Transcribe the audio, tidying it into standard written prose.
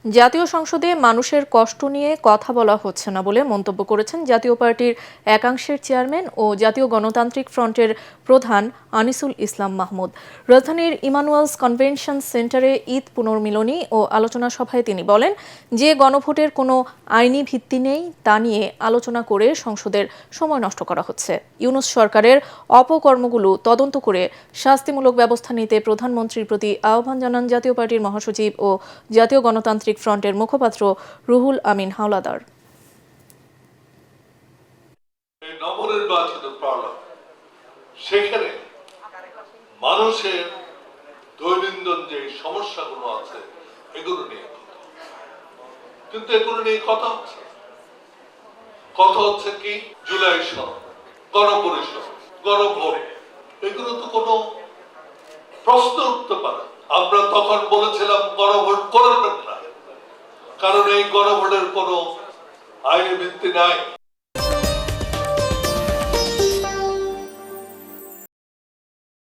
জাতীয় সংসদে মানুষের কষ্ট নিয়ে কথা বলা হচ্ছে না বলে মন্তব্য করেছেন জাতীয় পার্টির একাংশের চেয়ারম্যান ও জাতীয় গণতান্ত্রিক ফ্রন্টের প্রধান আনিসুল ইসলাম মাহমুদ। রাজধানীর ইমানুয়েলস কনভেনশন সেন্টারে ঈদ পুনর্মিলনী ও আলোচনা সভায় তিনি বলেন, যে গণভোটের কোনো আইনি ভিত্তি নেই তা নিয়ে আলোচনা করে সংসদের সময় নষ্ট করা হচ্ছে। ইউনূস সরকারের অপকর্মগুলো তদন্ত করে শাস্তিমূলক ব্যবস্থা নিতে প্রধানমন্ত্রীর প্রতি আহ্বান জানান জাতীয় পার্টির মহাসচিব ও জাতীয় গণতান্ত্রিক ফ্রন্টের মুখপাত্র রুহুল আমিন হাওলাদার। নবনির্বাচিত পার্লামেন্ট, সেখানে মানুষের দৈনন্দিন যে সমস্যাগুলো আছে এগুলো নিয়ে কিন্তু এগুলো নিয়ে কথা হচ্ছে কি জুলাই সনদ, গণপরিষদ, গণভোট, এগুলো তো কোনো প্রশ্ন উঠতে পারে। আমরা তখন বলেছিলাম গণভোট করবেন না, কারণ এই গণভোটের কোনো আইনি ভিত্তি নাই।